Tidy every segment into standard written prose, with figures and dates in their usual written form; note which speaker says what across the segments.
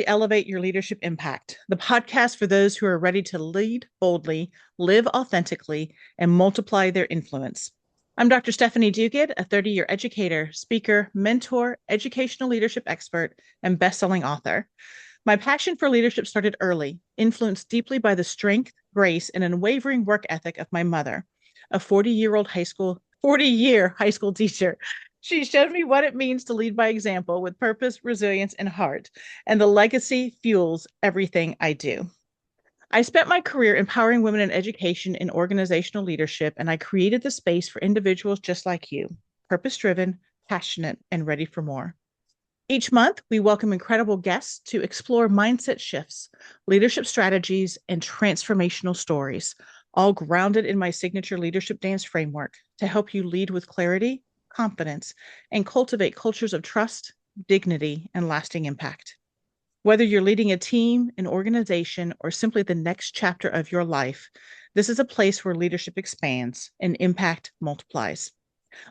Speaker 1: Elevate Your Leadership Impact, the podcast for those who are ready to lead boldly, live authentically, and multiply their influence. I'm Dr. Stephanie Duguid, a 30-year educator, speaker, mentor, educational leadership expert, and best-selling author. My passion for leadership started early, influenced deeply by the strength, grace, and unwavering work ethic of my mother, a 40-year high school teacher. She showed me what it means to lead by example with purpose, resilience, and heart, and the legacy fuels everything I do. I spent my career empowering women in education and organizational leadership, and I created the space for individuals just like you, purpose driven, passionate, and ready for more. Each month, we welcome incredible guests to explore mindset shifts, leadership strategies, and transformational stories, all grounded in my signature leadership dance framework to help you lead with clarity, confidence, and cultivate cultures of trust, dignity, and lasting impact. Whether you're leading a team, an organization, or simply the next chapter of your life, this is a place where leadership expands and impact multiplies.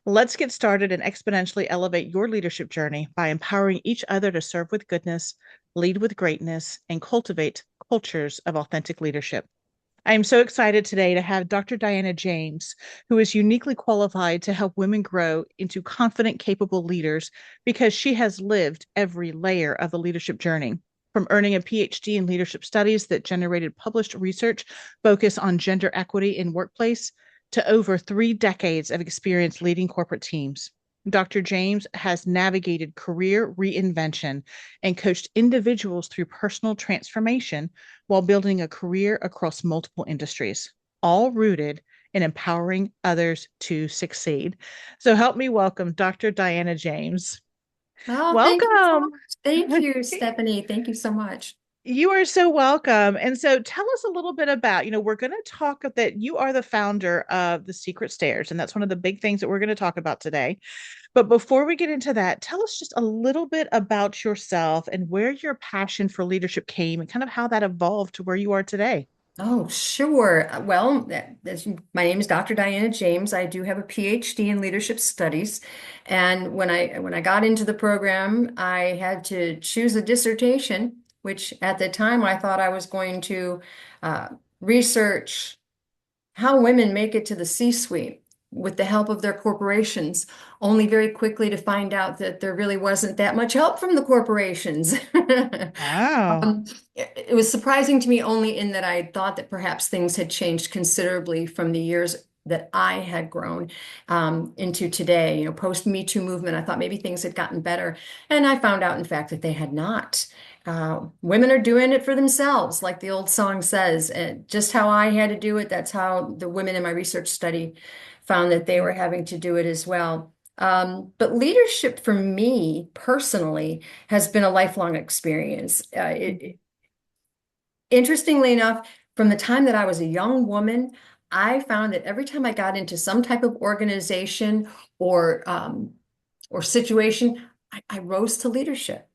Speaker 1: Let's get started and exponentially elevate your leadership journey by empowering each other to serve with goodness, lead with greatness, and cultivate cultures of authentic leadership. I am so excited today to have Dr. Diana James, who is uniquely qualified to help women grow into confident, capable leaders because she has lived every layer of the leadership journey, from earning a PhD in leadership studies that generated published research focused on gender equity in workplace to over 3 decades of experience leading corporate teams. Dr. James has navigated career reinvention and coached individuals through personal transformation while building a career across multiple industries, all rooted in empowering others to succeed. So help me welcome Dr. Diana James.
Speaker 2: Oh, thank you so
Speaker 1: Welcome.
Speaker 2: much. Thank you, Stephanie. Thank you so much.
Speaker 1: You are so welcome. And so tell us a little bit about, we're going to talk that you are the founder of the Secret Stairs, and that's one of the big things that we're going to talk about today. But before we get into that, tell us just a little bit about yourself and where your passion for leadership came and kind of how that evolved to where you are today.
Speaker 2: Oh, sure. Well, my name is Dr. Diana James. I do have a PhD in leadership studies, and when I got into the program, I had to choose a dissertation, which at the time I thought I was going to uh, research how women make it to the C-suite with the help of their corporations, only very quickly to find out that there really wasn't that much help from the corporations.
Speaker 1: Wow.
Speaker 2: It was surprising to me only in that I thought that perhaps things had changed considerably from the years that I had grown into today. Post Me Too movement, I thought maybe things had gotten better. And I found out, in fact, that they had not. Women are doing it for themselves, like the old song says. And just how I had to do it, that's how the women in my research study found that they were having to do it as well. But leadership for me personally has been a lifelong experience. Interestingly enough, from the time that I was a young woman, I found that every time I got into some type of organization or situation, I rose to leadership.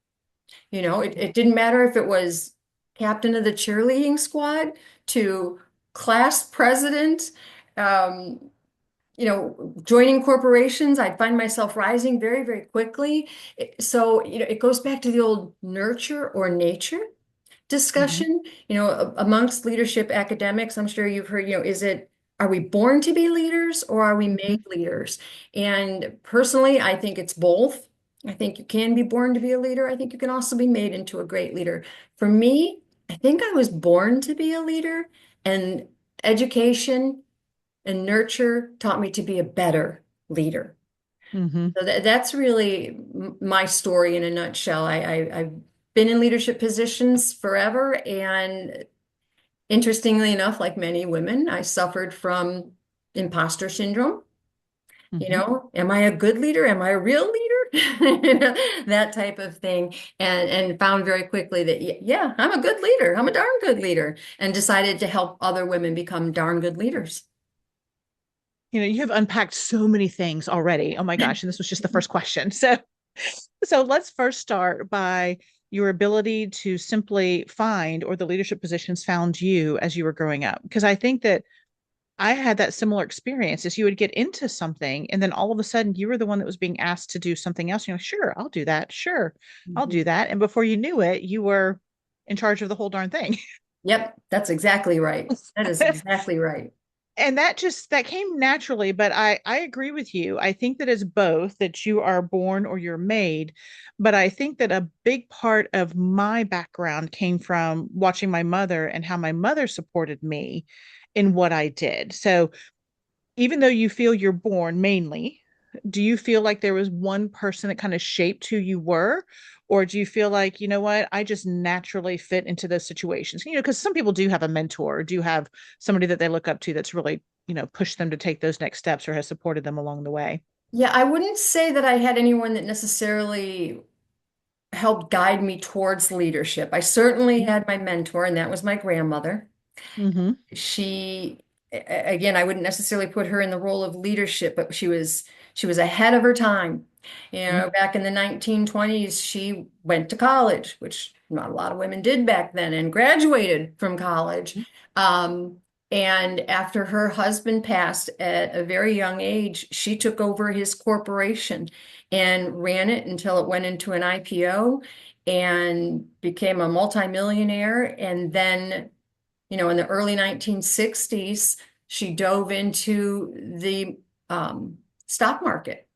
Speaker 2: It didn't matter if it was captain of the cheerleading squad to class president, um, joining corporations, I'd find myself rising very, very quickly. So, it goes back to the old nurture or nature
Speaker 1: Mhm.
Speaker 2: discussion, amongst leadership academics. I'm sure you've heard, are we born to be leaders or are we
Speaker 1: Mhm.
Speaker 2: made leaders? And personally, I think it's both. I think you can be born to be a leader. I think you can also be made into a great leader. For me, I think I was born to be a leader, and education and nurture taught me to be a better leader.
Speaker 1: Mhm.
Speaker 2: So that's really my story in a nutshell. I've been in leadership positions forever, and interestingly enough, like many women, I suffered from imposter syndrome.
Speaker 1: Mhm.
Speaker 2: Am I a good leader? Am I a real leader? That type of thing. And found very quickly that, yeah, I'm a good leader. I'm a darn good leader, and decided to help other women become darn good leaders.
Speaker 1: You have unpacked so many things already. Oh my gosh, and this was just the first question. So let's first start by your ability to simply find, or the leadership positions found you as you were growing up. Because I think that I had that similar experience is you would get into something and then all of a sudden you were the one that was being asked to do something else. You're like, sure, I'll do that. Sure, I'll
Speaker 2: Mhm.
Speaker 1: do that. And before you knew it, you were in charge of the whole darn thing.
Speaker 2: Yep, that's exactly right. That is exactly right.
Speaker 1: And that came naturally, but I agree with you. I think that it's both that you are born or you're made, but I think that a big part of my background came from watching my mother and how my mother supported me in what I did. So even though you feel you're born mainly, do you feel like there was one person that kind of shaped who you were? Or do you feel like, you know what, I just naturally fit into those situations? You know, because some people do have a mentor, or do have somebody that they look up to that's really, pushed them to take those next steps or has supported them along the way.
Speaker 2: Yeah, I wouldn't say that I had anyone that necessarily helped guide me towards leadership. I certainly had my mentor, and that was my grandmother.
Speaker 1: Mm-hmm.
Speaker 2: She, again, I wouldn't necessarily put her in the role of leadership, but she was ahead of her time. You know, back in the 1920s, she went to college, which not a lot of women did back then, and graduated from college. Um, and after her husband passed at a very young age, she took over his corporation and ran it until it went into an IPO and became a multimillionaire. And then in the early 1960s, she dove into the stock market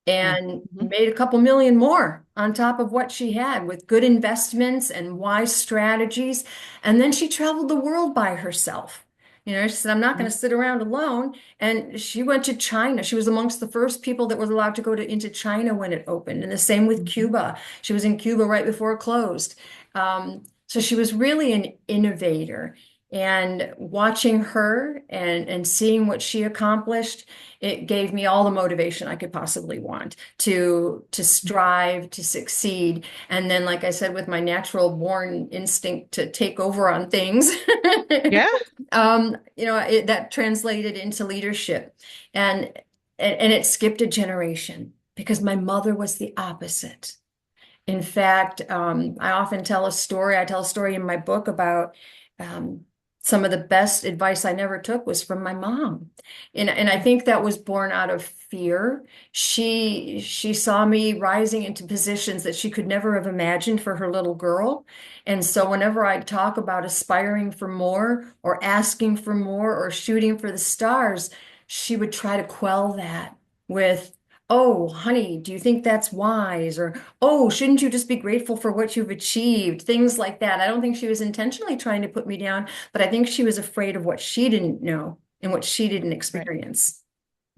Speaker 2: and
Speaker 1: Mm-hmm.
Speaker 2: made a couple million more on top of what she had with good investments and wise strategies. And then she traveled the world by herself. She said, I'm not going to sit around alone. And she went to China. She was amongst the first people that was allowed to go into China when it opened. And the same with
Speaker 1: Mm-hmm.
Speaker 2: Cuba. She was in Cuba right before it closed. So she was really an innovator. And watching her and seeing what she accomplished, it gave me all the motivation I could possibly want to strive to succeed. And then, like I said, with my natural born instinct to take over on things,
Speaker 1: Yeah.
Speaker 2: that translated into leadership. And, and it skipped a generation because my mother was the opposite. In fact, I often tell a story. I tell a story in my book about um, some of the best advice I never took was from my mom, and I think that was born out of fear. She saw me rising into positions that she could never have imagined for her little girl, and so whenever I talk about aspiring for more, or asking for more, or shooting for the stars, she would try to quell that with, "Oh, honey, do you think that's wise?" Or, "Oh, shouldn't you just be grateful for what you've achieved?" Things like that. I don't think she was intentionally trying to put me down, but I think she was afraid of what she didn't know and what she didn't
Speaker 1: Right.
Speaker 2: experience.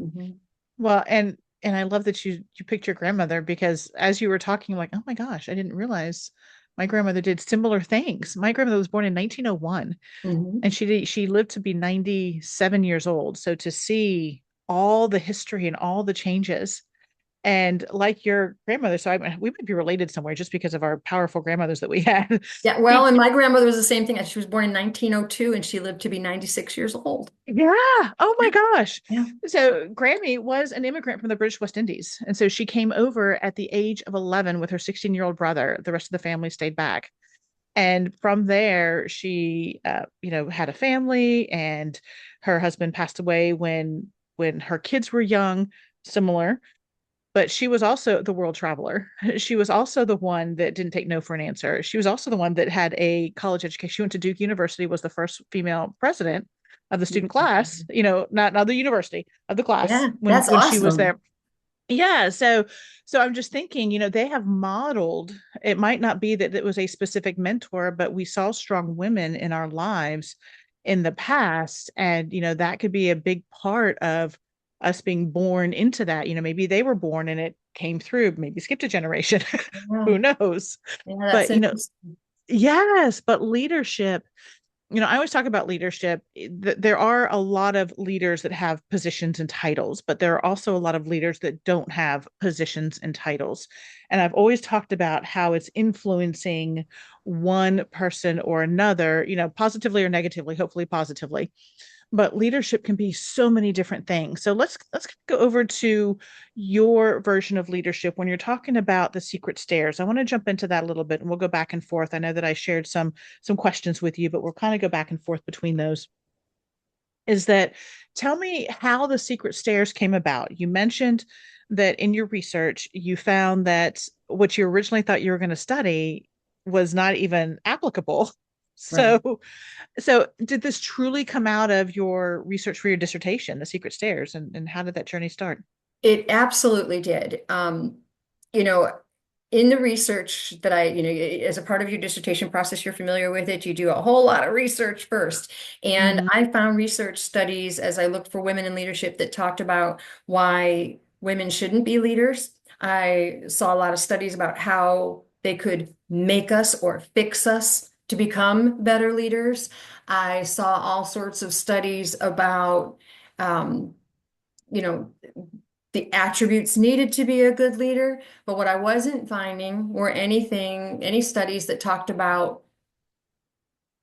Speaker 2: Mhm.
Speaker 1: Well, and I love that you picked your grandmother because as you were talking, I'm like, oh my gosh, I didn't realize my grandmother did similar things. My grandmother was born in 1901
Speaker 2: Mhm.
Speaker 1: and she lived to be 97 years old. So to see all the history and all the changes, and like your grandmother, so we might be related somewhere just because of our powerful grandmothers that we had.
Speaker 2: Yeah, well, and my grandmother was the same thing. She was born in 1902 and she lived to be 96 years old.
Speaker 1: Yeah. Oh my gosh.
Speaker 2: Yeah.
Speaker 1: So Grammy was an immigrant from the British West Indies. And so she came over at the age of 11 with her 16-year-old brother. The rest of the family stayed back. And from there, she, had a family, and her husband passed away when her kids were young, similar. But she was also the world traveler. She was also the one that didn't take no for an answer. She was also the one that had a college education. She went to Duke University, was the first female president of the student class, not the university of the class
Speaker 2: Yeah,
Speaker 1: when
Speaker 2: that's
Speaker 1: when she was
Speaker 2: awesome.
Speaker 1: there. Yeah, so I'm just thinking, they have modeled, it might not be that it was a specific mentor, but we saw strong women in our lives in the past. And, that could be a big part of us being born into that. Maybe they were born and it came through, maybe skipped a generation.
Speaker 2: Yeah,
Speaker 1: Who knows?
Speaker 2: yeah, that's
Speaker 1: But,
Speaker 2: interesting.
Speaker 1: yes, but leadership, I always talk about leadership. There are a lot of leaders that have positions and titles, but there are also a lot of leaders that don't have positions and titles. And I've always talked about how it's influencing one person or another, positively or negatively, hopefully positively. But leadership can be so many different things. So let's go over to your version of leadership when you're talking about the secret stairs. I want to jump into that a little bit and we'll go back and forth. I know that I shared some questions with you, but we'll kind of go back and forth between those. is that tell me how the secret stairs came about. You mentioned that in your research, you found that what you originally thought you were going to study was not even applicable.
Speaker 2: Right.
Speaker 1: So did this truly come out of your research for your dissertation, the secret stairs, and how did that journey start?
Speaker 2: It absolutely did. You know, in the research that as a part of your dissertation process, you're familiar with it. You do a whole lot of research first. And
Speaker 1: Mm-hmm.
Speaker 2: I found research studies as I looked for women in leadership that talked about why women shouldn't be leaders. I saw a lot of studies about how they could make us or fix us to become better leaders. I saw all sorts of studies about, um, you know, the attributes needed to be a good leader. But what I wasn't finding were any studies that talked about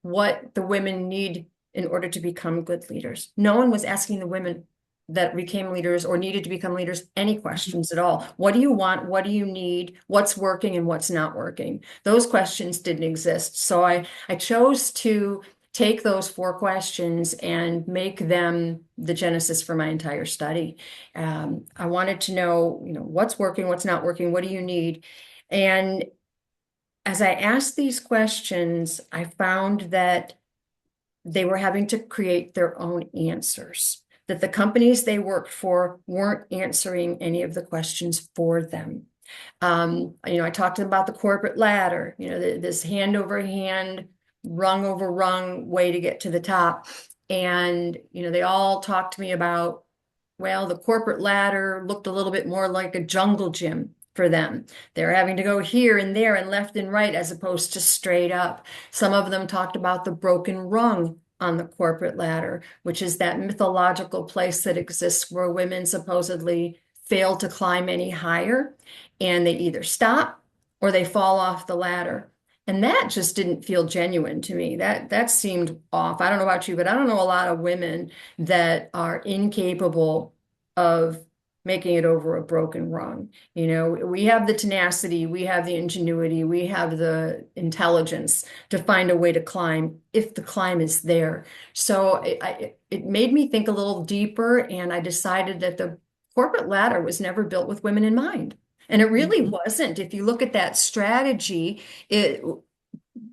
Speaker 2: what the women need in order to become good leaders. No one was asking the women that became leaders or needed to become leaders any questions at all. What do you want? What do you need? What's working and what's not working? Those questions didn't exist. So I chose to take those four questions and make them the genesis for my entire study. I wanted to know, what's working, what's not working, what do you need? And as I asked these questions, I found that they were having to create their own answers, that the companies they worked for weren't answering any of the questions for them. I talked about the corporate ladder, this hand over hand, rung over rung way to get to the top. And, they all talked to me about, well, the corporate ladder looked a little bit more like a jungle gym for them. They're having to go here and there and left and right as opposed to straight up. Some of them talked about the broken rung on the corporate ladder, which is that mythological place that exists where women supposedly fail to climb any higher and they either stop or they fall off the ladder. And that just didn't feel genuine to me. That seemed off. I don't know about you, but I don't know a lot of women that are incapable of making it over a broken rung. We have the tenacity, we have the ingenuity, we have the intelligence to find a way to climb if the climb is there. So it made me think a little deeper, and I decided that the corporate ladder was never built with women in mind. And it really
Speaker 1: Mm-hmm.
Speaker 2: wasn't. If you look at that strategy, it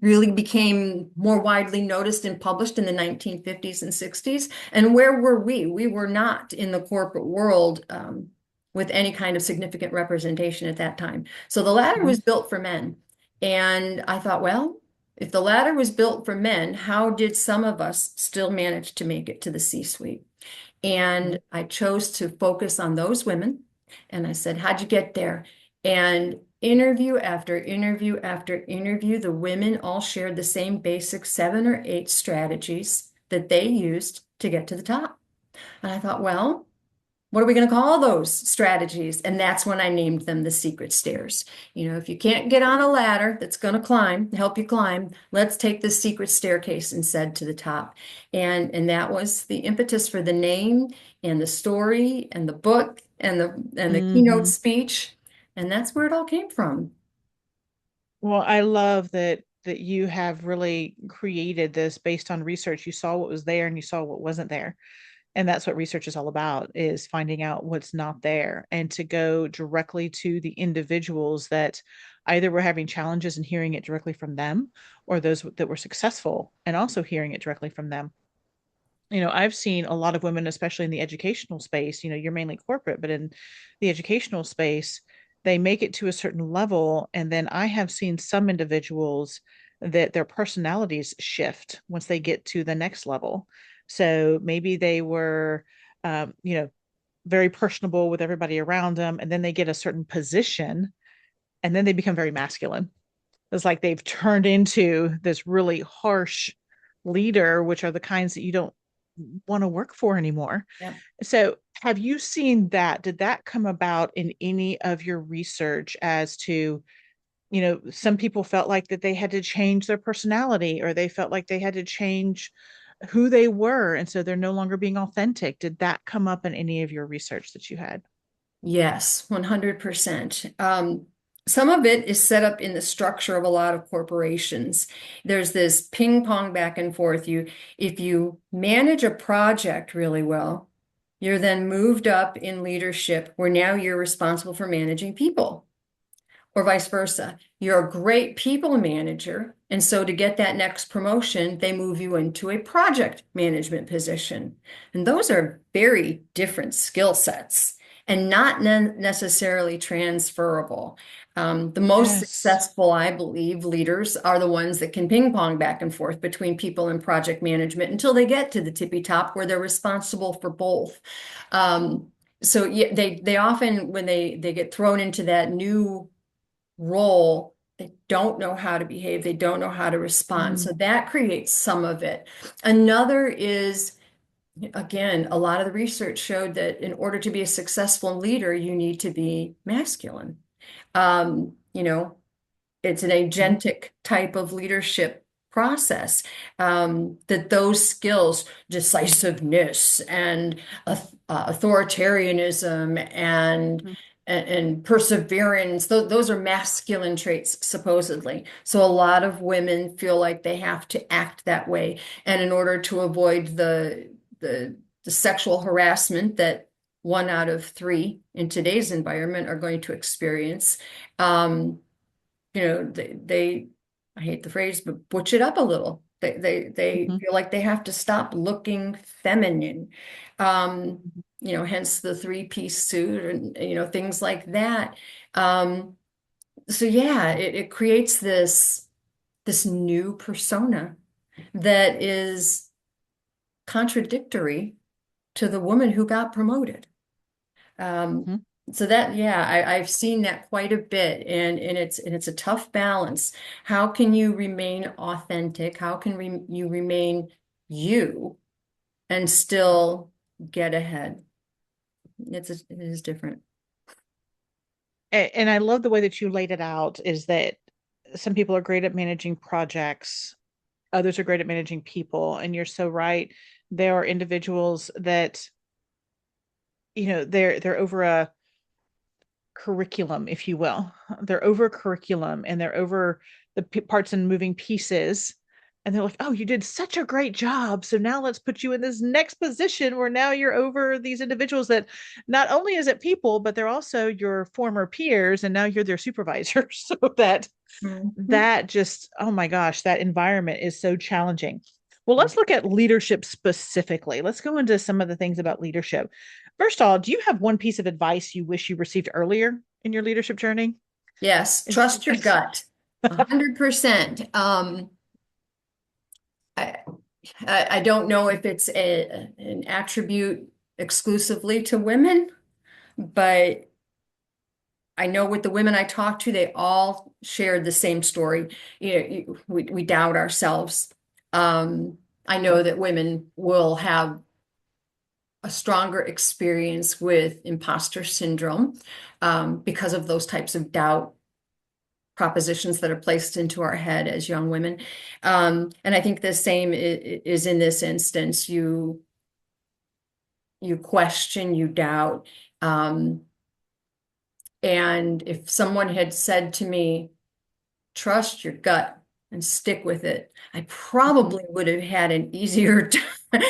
Speaker 2: really became more widely noticed and published in the 1950s and 60s. And where were we? We were not in the corporate world with any kind of significant representation at that time. So the ladder was built for men. And I thought, well, if the ladder was built for men, how did some of us still manage to make it to the C-suite?
Speaker 1: Mm-hmm.
Speaker 2: And I chose to focus on those women. And I said, how'd you get there? And interview after interview after interview, the women all shared the same basic 7 or 8 strategies that they used to get to the top. And I thought, well, what are we going to call those strategies? And that's when I named them the secret stairs. If you can't get on a ladder that's going to help you climb, let's take the secret staircase instead to the top. And that was the impetus for the name and the story and the book and the keynote
Speaker 1: Mm-hmm.
Speaker 2: speech. And that's where it all came from.
Speaker 1: Well, I love that you have really created this based on research. You saw what was there and you saw what wasn't there. And that's what research is all about, is finding out what's not there and to go directly to the individuals that either were having challenges and hearing it directly from them, or those that were successful and also hearing it directly from them. I've seen a lot of women, especially in the educational space, you're mainly corporate, but in the educational space, they make it to a certain level. And then I have seen some individuals that their personalities shift once they get to the next level. So maybe they were, um, you know, very personable with everybody around them, and then they get a certain position, and then they become very masculine. It's like they've turned into this really harsh leader, which are the kinds that you don't want to work for anymore.
Speaker 2: Yeah.
Speaker 1: So, have you seen that? Did that come about in any of your research as to, some people felt like that they had to change their personality, or they felt like they had to change who they were. And so they're no longer being authentic. Did that come up in any of your research that you had?
Speaker 2: Yes, 100%. Some of it is set up in the structure of a lot of corporations. There's this ping pong back and forth. If you manage a project really well, you're then moved up in leadership where now you're responsible for managing people, or vice versa. You're a great people manager. And so to get that next promotion, they move you into a project management position. And those are very different skill sets and not necessarily transferable. The most
Speaker 1: Yes.
Speaker 2: successful, I believe, leaders are the ones that can ping pong back and forth between people and project management until they get to the tippy top where they're responsible for both. Um, so yeah, they often when they get thrown into that new role, they don't know how to behave, they don't know how to respond. So
Speaker 1: Mm,
Speaker 2: that creates some of it. Another is, again, a lot of the research showed that in order to be a successful leader, you need to be masculine. You know, it's an
Speaker 1: mhm,
Speaker 2: agentic type of leadership process, that those skills, decisiveness and authoritarianism
Speaker 1: mhm,
Speaker 2: and perseverance, those are masculine traits supposedly. So a lot of women feel like they have to act that way, and in order to avoid the sexual harassment that 1 out of 3 in today's environment are going to experience, um, they I hate the phrase, but butch it up a little. They
Speaker 1: mhm,
Speaker 2: feel like they have to stop looking feminine. Hence the three-piece suit and things like that. Um, so yeah, it creates this new persona that is contradictory to the woman who got promoted. Um,
Speaker 1: mhm.
Speaker 2: so that, yeah, I've seen that quite a bit, and it's a tough balance. How can you remain authentic? How can you remain you and still get ahead? It is different.
Speaker 1: And I love the way that you laid it out is that some people are great at managing projects, others are great at managing people. And you're so right. There are individuals that, they're over a curriculum, if you will. They're over curriculum and they're over the parts and moving pieces. And they're like, oh, you did such a great job. So now let's put you in this next position where now you're over these individuals that not only is it people, but they're also your former peers. And now you're their supervisor. So
Speaker 2: Mhm.
Speaker 1: that just, oh my gosh, that environment is so challenging. Well,
Speaker 2: Yeah.
Speaker 1: let's look at leadership specifically. Let's go into some of the things about leadership. First of all, do you have one piece of advice you wish you received earlier in your leadership journey?
Speaker 2: Yes,
Speaker 1: Is,
Speaker 2: trust your gut. 100%. I, I don't know if it's an attribute exclusively to women, but I know with the women I talked to, they all shared the same story. We doubt ourselves. Um, I know that women will have a stronger experience with imposter syndrome, because of those types of doubt propositions that are placed into our head as young women. And I think the same is in this instance. You question, you doubt. Um, and if someone had said to me, trust your gut and stick with it, I
Speaker 1: Mhm,
Speaker 2: probably would have had an easier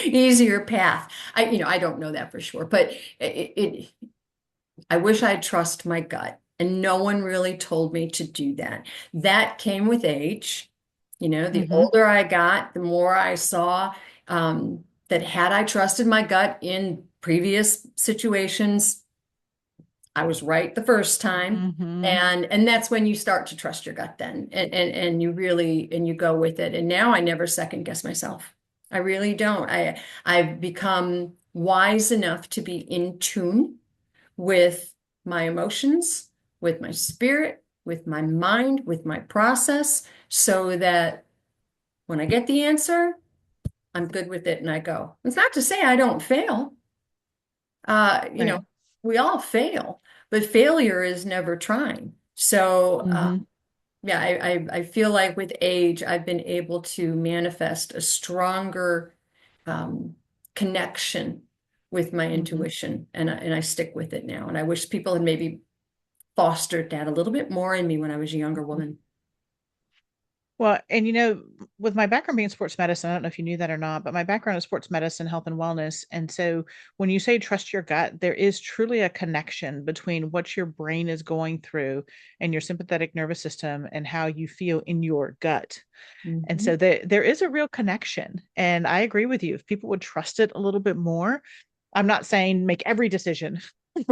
Speaker 2: easier path. I don't know that for sure, but I wish I'd trust my gut. And no one really told me to do that. That came with age. The
Speaker 1: mhm,
Speaker 2: older I got, the more I saw, that had I trusted my gut in previous situations, I was right the first time.
Speaker 1: mhm,
Speaker 2: And that's when you start to trust your gut then, and you really and you go with it. And now I never second guess myself. I really don't. I've become wise enough to be in tune with my emotions, with my spirit, with my mind, with my process, so that when I get the answer, I'm good with it and I go. It's not to say I don't fail. Uh, you know,
Speaker 1: right.
Speaker 2: we all fail, but failure is never trying. So,
Speaker 1: Mhm,
Speaker 2: yeah, I feel like with age, I've been able to manifest a stronger um, connection with my
Speaker 1: mhm,
Speaker 2: intuition, and I stick with it now. And I wish people had maybe fostered that a little bit more in me when I was a younger woman.
Speaker 1: Well, and with my background being sports medicine, I don't know if you knew that or not, but my background is sports medicine, health and wellness. And so when you say trust your gut, there is truly a connection between what your brain is going through and your sympathetic nervous system and how you feel in your gut. And so
Speaker 2: Mhm.
Speaker 1: there is a real connection. And I agree with you. If people would trust it a little bit more, I'm not saying make every decision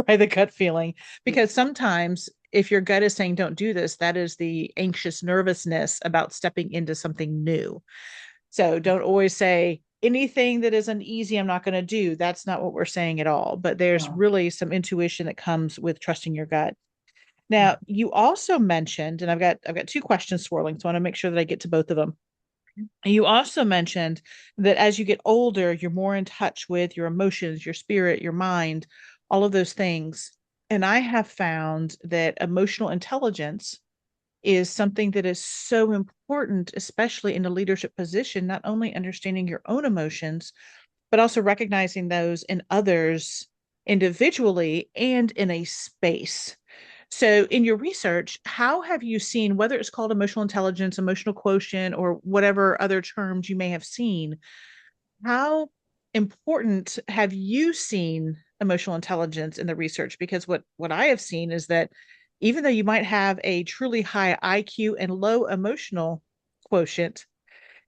Speaker 1: by the gut feeling, because sometimes if your gut is saying don't do this, that is the anxious nervousness about stepping into something new. So don't always say anything that is uneasy, I'm not going to do. That's not what we're saying at all. But there's
Speaker 2: No.
Speaker 1: really some intuition that comes with trusting your gut. Now, you also mentioned, and I've got two questions swirling, so I want to make sure that I get to both of them. You also mentioned that as you get older, you're more in touch with your emotions, your spirit, your mind, all of those things. And I have found that emotional intelligence is something that is so important, especially in a leadership position, not only understanding your own emotions, but also recognizing those in others individually and in a space. So, in your research, how have you seen, whether it's called emotional intelligence, emotional quotient, or whatever other terms you may have seen, how important have you seen emotional intelligence in the research? Because what I have seen is that even though you might have a truly high IQ and low emotional quotient,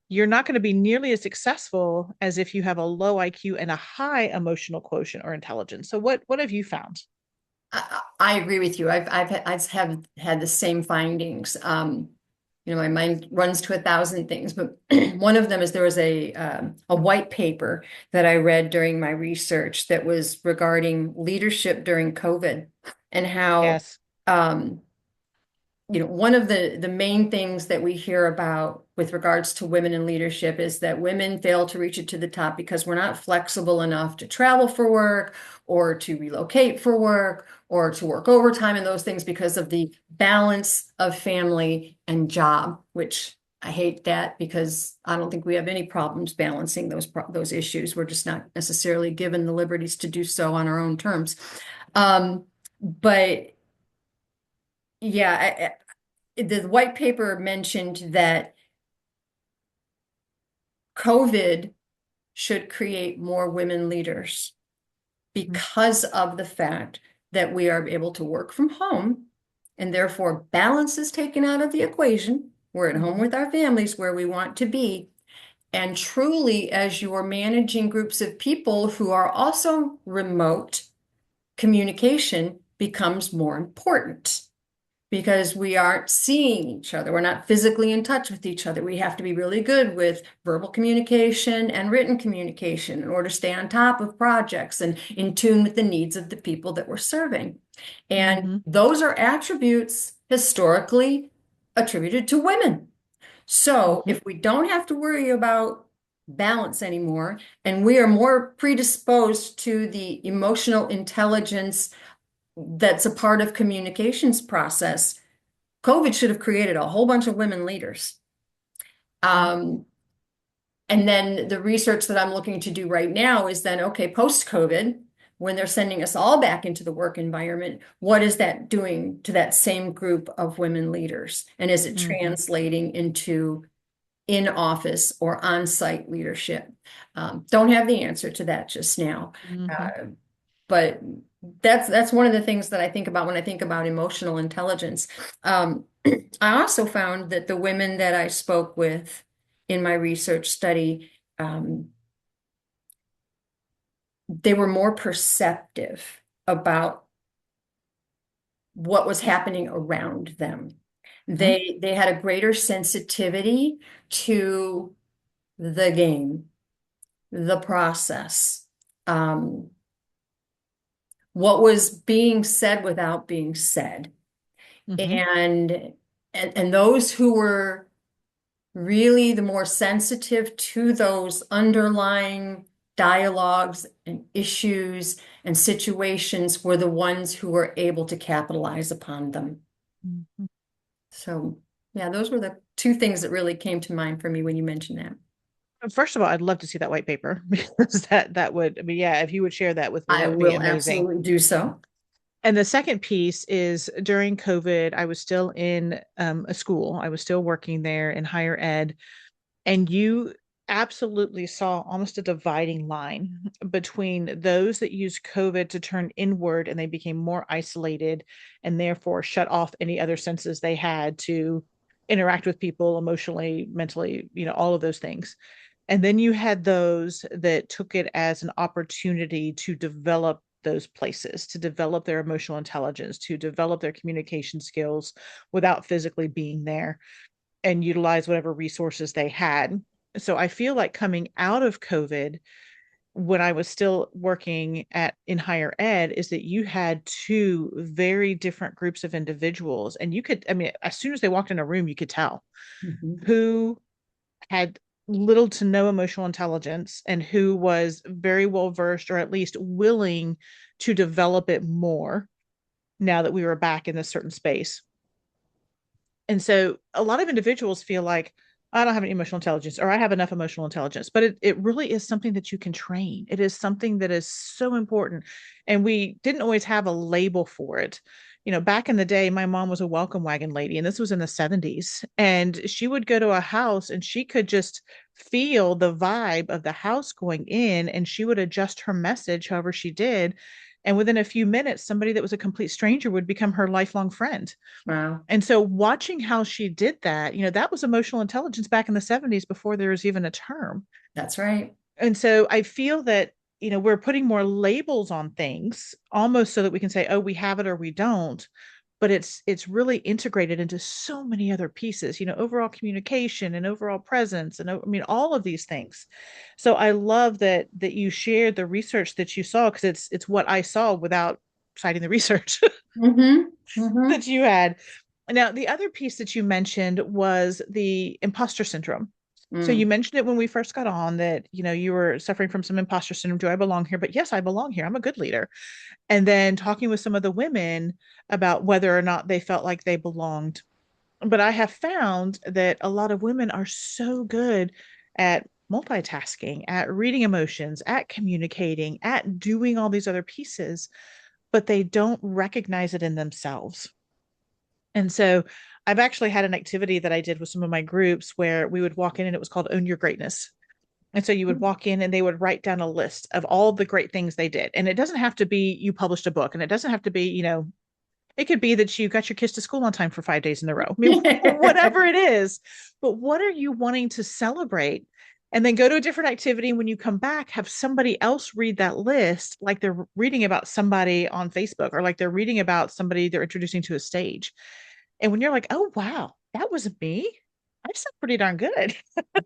Speaker 1: you're not going to be nearly as successful as if you have a low IQ and a high emotional quotient or intelligence. So what have you found?
Speaker 2: I agree with you. I've have had the same findings. My mind runs to 1,000 things, but one of them is there was a white paper that I read during my research that was regarding leadership during COVID and how
Speaker 1: Yes.
Speaker 2: um, one of the main things that we hear about with regards to women in leadership is that women fail to reach it to the top because we're not flexible enough to travel for work or to relocate for work or to work overtime and those things because of the balance of family and job, which I hate that because I don't think we have any problems balancing those issues. We're just not necessarily given the liberties to do so on our own terms. But yeah, the white paper mentioned that COVID should create more women leaders
Speaker 1: Mhm.
Speaker 2: because of the fact that we are able to work from home and therefore balance is taken out of the equation. We're at home
Speaker 1: Mhm.
Speaker 2: with our families where we want to be. And truly, as you're managing groups of people who are also remote, communication becomes more important because we aren't seeing each other. We're not physically in touch with each other. We have to be really good with verbal communication and written communication in order to stay on top of projects and in tune with the needs of the people that we're serving. And
Speaker 1: Mhm.
Speaker 2: those are attributes historically attributed to women. So
Speaker 1: Mhm.
Speaker 2: if we don't have to worry about balance anymore, and we are more predisposed to the emotional intelligence that's a part of communications process, COVID should have created a whole bunch of women leaders.
Speaker 1: Mhm.
Speaker 2: Um, and then the research that I'm looking to do right now is then, okay, post-COVID, when they're sending us all back into the work environment, what is that doing to that same group of women leaders? And is it
Speaker 1: Mhm.
Speaker 2: translating into in-office or on-site leadership? Don't have the answer to that just now.
Speaker 1: Mhm.
Speaker 2: Uh, but that's one of the things that I think about when I think about emotional intelligence. Um, I also found that the women that I spoke with in my research study, they were more perceptive about what was happening around them.
Speaker 1: Mhm.
Speaker 2: They had a greater sensitivity to the game, the process, um, what was being said without being said.
Speaker 1: Mhm.
Speaker 2: And and those who were really the more sensitive to those underlying dialogues and issues and situations were the ones who were able to capitalize upon them.
Speaker 1: Mhm.
Speaker 2: So, yeah, those were the two things that really came to mind for me when you mentioned that.
Speaker 1: First of all, I'd love to see that white paper because that would, I mean, yeah, if you would share that with me,
Speaker 2: I
Speaker 1: that would be
Speaker 2: will
Speaker 1: amazing.
Speaker 2: absolutely do so.
Speaker 1: And the second piece is during COVID, I was still in a school. I was still working there in higher ed. And you absolutely saw almost a dividing line between those that used COVID to turn inward and they became more isolated and therefore shut off any other senses they had to interact with people emotionally, mentally, all of those things. And then you had those that took it as an opportunity to develop those places, to develop their emotional intelligence, to develop their communication skills without physically being there and utilize whatever resources they had. So I feel like coming out of COVID, when I was still working at in higher ed, is that you had two very different groups of individuals. And you could, I mean, as soon as they walked in a room, you could tell
Speaker 2: Mhm.
Speaker 1: who had little to no emotional intelligence and who was very well versed or at least willing to develop it more now that we were back in this certain space. And so a lot of individuals feel like, I don't have any emotional intelligence or I have enough emotional intelligence, but it really is something that you can train. It is something that is so important. And we didn't always have a label for it. Back in the day, my mom was a welcome wagon lady, and this was in the 70s. And she would go to a house and she could just feel the vibe of the house going in, and she would adjust her message however she did. And within a few minutes, somebody that was a complete stranger would become her lifelong friend.
Speaker 2: Wow,
Speaker 1: And so watching how she did that, that was emotional intelligence back in the 70s before there was even a term.
Speaker 2: that's right.
Speaker 1: And so I feel that, we're putting more labels on things almost so that we can say, oh, we have it or we don't. But it's really integrated into so many other pieces, overall communication and overall presence and I mean all of these things. So I love that you shared the research that you saw because it's what I saw without citing the research
Speaker 2: Hmm. Hmm.
Speaker 1: that you had. Now, the other piece that you mentioned was the imposter syndrome. So you
Speaker 2: Mm.
Speaker 1: mentioned it when we first got on that, you were suffering from some imposter syndrome. Do I belong here? But yes, I belong here. I'm a good leader. And then talking with some of the women about whether or not they felt like they belonged. But I have found that a lot of women are so good at multitasking, at reading emotions, at communicating, at doing all these other pieces, but they don't recognize it in themselves. And so I've actually had an activity that I did with some of my groups where we would walk in and it was called Own Your Greatness. And so you would walk in and they would write down a list of all the great things they did. And it doesn't have to be you published a book and it doesn't have to be, it could be that you got your kids to school on time for 5 days in a row. I mean, whatever it is. But what are you wanting to celebrate? And then go to a different activity. When you come back, have somebody else read that list like they're reading about somebody on Facebook or like they're reading about somebody they're introducing to a stage. And when you're like, oh, wow, that was me, I sound pretty darn good.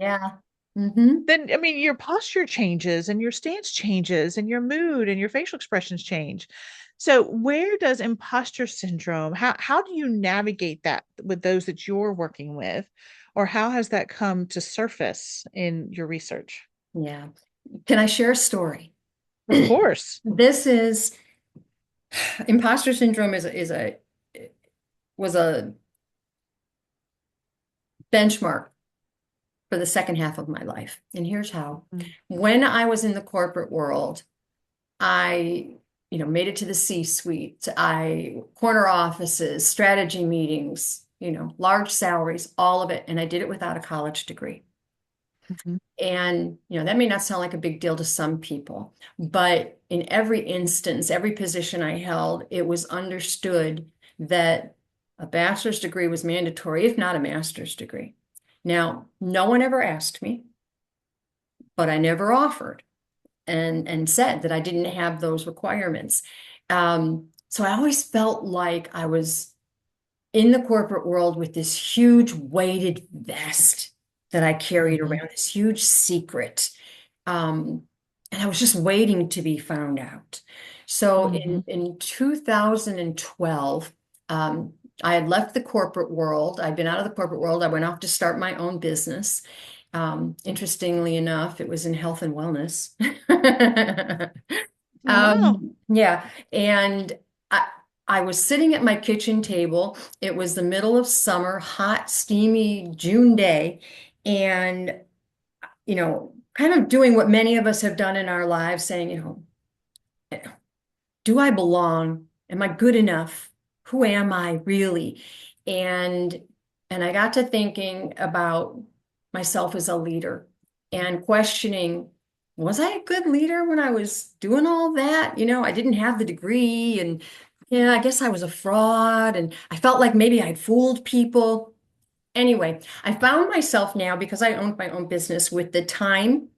Speaker 2: Yeah. Hmm.
Speaker 1: Then, I mean, your posture changes and your stance changes and your mood and your facial expressions change. So, where does imposter syndrome, how do you navigate that with those that you're working with? Or how has that come to surface in your research?
Speaker 2: Yeah. Can I share a story?
Speaker 1: Of course.
Speaker 2: This is imposter syndrome is a was a benchmark for the second half of my life. And here's how.
Speaker 1: Mm.
Speaker 2: When I was in the corporate world, I, made it to the C-suite. I corner offices, strategy meetings, large salaries, all of it. And I did it without a college degree.
Speaker 1: Mhm.
Speaker 2: And, that may not sound like a big deal to some people, but in every instance, every position I held, it was understood that a bachelor's degree was mandatory, if not a master's degree. Now, no one ever asked me, but I never offered and said that I didn't have those requirements. So I always felt like I was in the corporate world with this huge weighted vest that I carried
Speaker 1: Mhm.
Speaker 2: around, this huge secret. Um, and I was just waiting to be found out. So in,
Speaker 1: Mhm.
Speaker 2: in 2012, um, I had left the corporate world. I'd been out of the corporate world. I went off to start my own business. Interestingly enough, it was in health and wellness.
Speaker 1: Wow.
Speaker 2: Yeah, and I, I was sitting at my kitchen table. It was the middle of summer, hot, steamy June day, and kind of doing what many of us have done in our lives, saying, do I belong? Am I good enough? Who am I really? And and I got to thinking about myself as a leader and questioning, was I a good leader when I was doing all that? I didn't have the degree, and yeah, I guess I was a fraud, and I felt like maybe I'd fooled people. Anyway, I found myself now, because I owned my own business, with the time
Speaker 1: Mhm.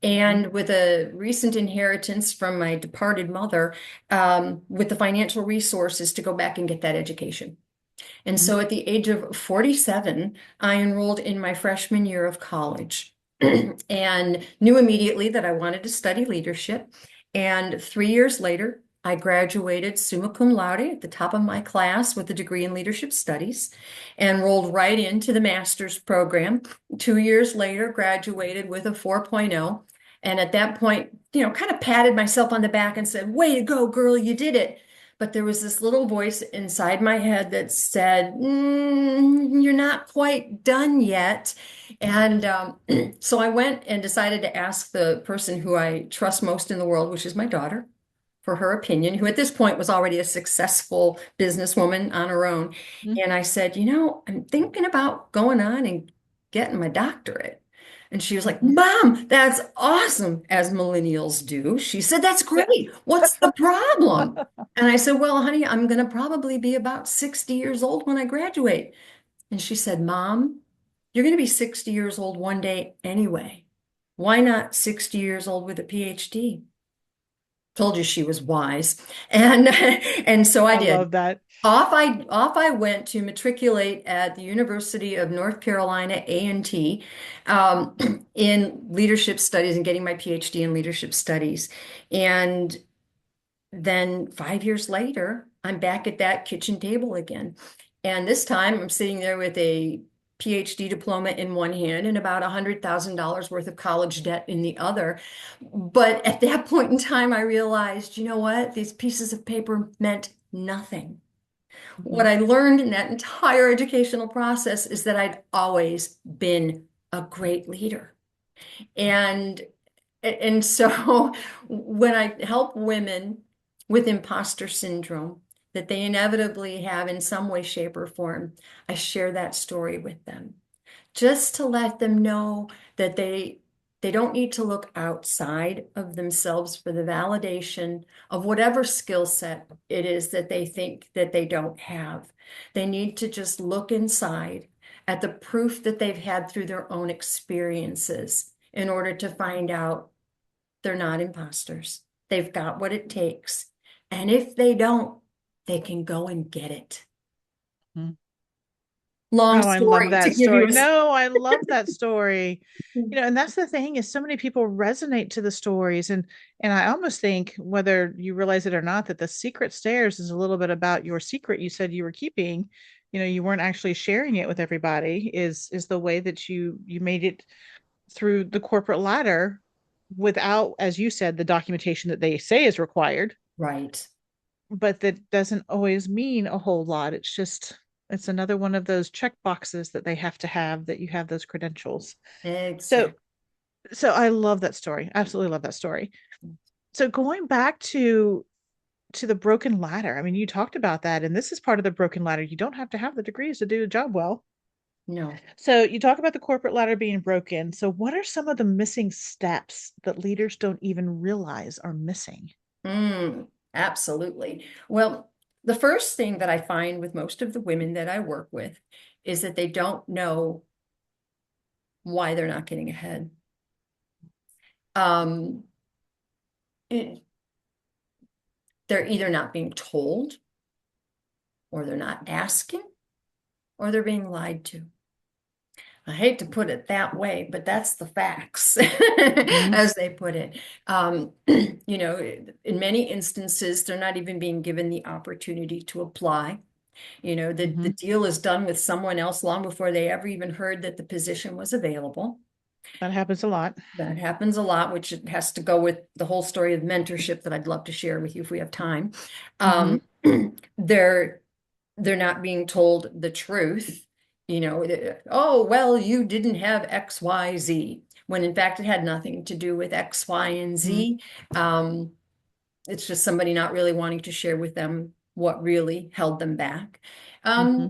Speaker 2: and with a recent inheritance from my departed mother, with the financial resources to go back and get that education. And
Speaker 1: Mhm.
Speaker 2: so at the age of 47, I enrolled in my freshman year of college and knew immediately that I wanted to study leadership. And 3 years later, I graduated summa cum laude at the top of my class with a degree in leadership studies and rolled right into the master's program. 2 years later, graduated with a 4.0. And at that point, kind of patted myself on the back and said, "Way to go, girl, you did it." But there was this little voice inside my head that said, "You're not quite done yet." And so I went and decided to ask the person who I trust most in the world, which is my daughter, for her opinion, who at this point was already a successful businesswoman on her own.
Speaker 1: Mhm.
Speaker 2: And I said, I'm thinking about going on and getting my doctorate. And she was like,
Speaker 1: Mhm.
Speaker 2: "Mom, that's awesome," as millennials do. She said, "That's
Speaker 1: Yeah.
Speaker 2: great. What's the problem?" And I said, "Well, honey, I'm going to probably be about 60 years old when I graduate." And she said, "Mom, you're going to be 60 years old one day anyway. Why not 60 years old with a PhD?" Told you she was wise. And and so I
Speaker 1: I
Speaker 2: did.
Speaker 1: love that.
Speaker 2: Off I went to matriculate at the University of North Carolina, A&T, um, in leadership studies and getting my PhD in leadership studies. And then 5 years later, I'm back at that kitchen table again. And this time I'm sitting there with a PhD diploma in one hand and about $100,000 worth of college debt in the other. But at that point in time, I realized, you know what? These pieces of paper meant nothing. What
Speaker 1: Mhm.
Speaker 2: I learned in that entire educational process is that I'd always been a great leader. And and so when I help women with imposter syndrome that they inevitably have in some way, shape, or form, I share that story with them just to let them know that they don't need to look outside of themselves for the validation of whatever skill set it is that they think that they don't have. They need to just look inside at the proof that they've had through their own experiences in order to find out they're not imposters. They've got what it takes. And if they don't, they can go and get it.
Speaker 1: Mhm.
Speaker 2: Long
Speaker 1: Oh, I love
Speaker 2: story to
Speaker 1: that
Speaker 2: give you
Speaker 1: story.
Speaker 2: a.
Speaker 1: No, I love that story. And that's the thing is so many people resonate to the stories and I almost think whether you realize it or not that the secret stairs is a little bit about your secret you said you were keeping. You weren't actually sharing it with everybody is the way that you made it through the corporate ladder without, as you said, the documentation that they say is required,
Speaker 2: Right.
Speaker 1: but that doesn't always mean a whole lot. It's another one of those check boxes that they have to have that you have those credentials. So
Speaker 2: Exactly.
Speaker 1: so I love that story. Absolutely love that story. So going back to the broken ladder. I mean, you talked about that, and this is part of the broken ladder. You don't have to have the degrees to do the job well.
Speaker 2: No.
Speaker 1: So you talk about the corporate ladder being broken. So what are some of the missing steps that leaders don't even realize are missing?
Speaker 2: Absolutely. Well, the first thing that I find with most of the women that I work with is that they don't know why they're not getting ahead. Um, it- they're either not being told, or they're not asking, or they're being lied to. I hate to put it that way, but that's the facts,
Speaker 1: Mhm.
Speaker 2: as they put it. In many instances, they're not even being given the opportunity to apply. The
Speaker 1: Mhm.
Speaker 2: deal is done with someone else long before they ever even heard that the position was available.
Speaker 1: That happens a lot.
Speaker 2: That happens a lot, which has to go with the whole story of mentorship that I'd love to share with you if we have time. Um,
Speaker 1: Mhm.
Speaker 2: they're they're not being told the truth. Oh, well, you didn't have X, Y, Z, when in fact it had nothing to do with X, Y, and
Speaker 1: Mhm.
Speaker 2: Z. Um, it's just somebody not really wanting to share with them what really held them back.
Speaker 1: Mm-hmm.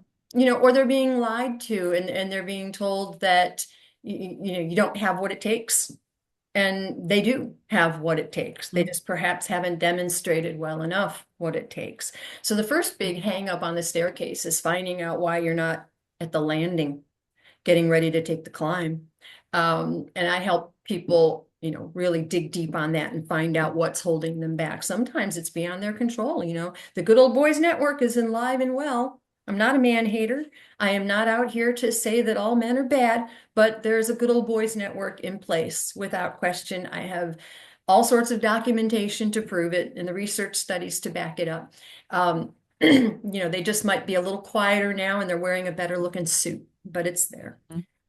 Speaker 2: Or they're being lied to, and they're being told that you don't have what it takes. And they do have what it takes. They just perhaps haven't demonstrated well enough what it takes. So the first big hang up on the staircase is finding out why you're not at the landing, getting ready to take the climb. And I help people, really dig deep on that and find out what's holding them back. Sometimes it's beyond their control. The Good Old Boys Network is alive and well. I'm not a man hater. I am not out here to say that all men are bad, but there's a Good Old Boys Network in place without question. I have all sorts of documentation to prove it and the research studies to back it up. They just might be a little quieter now and they're wearing a better looking suit, but it's there.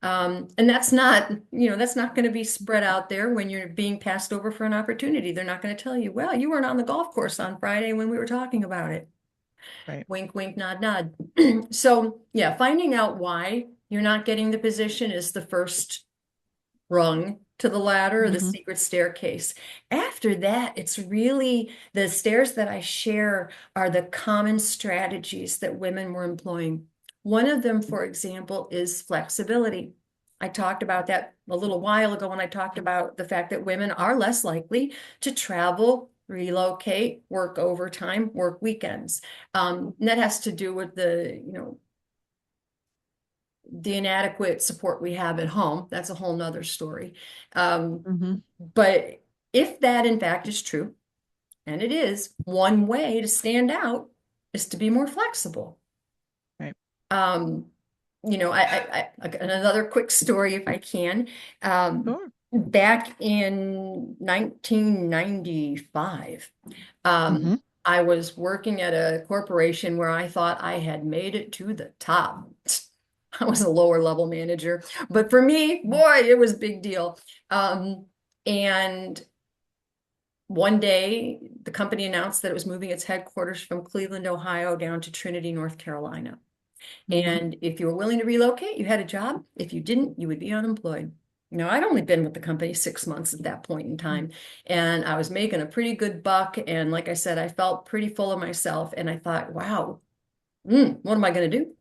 Speaker 2: And that's not going to be spread out there when you're being passed over for an opportunity. They're not going to tell you, well, you weren't on the golf course on Friday when we were talking about it.
Speaker 1: Right.
Speaker 2: Wink, wink, nod, nod. So yeah, finding out why you're not getting the position is the first rung to the ladder, the
Speaker 1: Mm-hmm.
Speaker 2: secret staircase. After that, it's really the stairs that I share are the common strategies that women were employing. One of them, for example, is flexibility. I talked about that a little while ago when I talked about the fact that women are less likely to travel, relocate, work overtime, work weekends. And that has to do with the inadequate support we have at home. That's a whole nother story. Um,
Speaker 1: Mm-hmm.
Speaker 2: but if that in fact is true, and it is, one way to stand out is to be more flexible.
Speaker 1: Right.
Speaker 2: Um, another quick story if I can.
Speaker 1: Sure.
Speaker 2: Back in 1995, um,
Speaker 1: Mm-hmm.
Speaker 2: I was working at a corporation where I thought I had made it to the top. I was a lower level manager, but for me, boy, it was a big deal. And one day, the company announced that it was moving its headquarters from Cleveland, Ohio, down to Trinity, North Carolina.
Speaker 1: Mm-hmm.
Speaker 2: And if you were willing to relocate, you had a job. If you didn't, you would be unemployed. I'd only been with the company 6 months at that point in time, and I was making a pretty good buck. And like I said, I felt pretty full of myself. And I thought, wow, what am I going to do?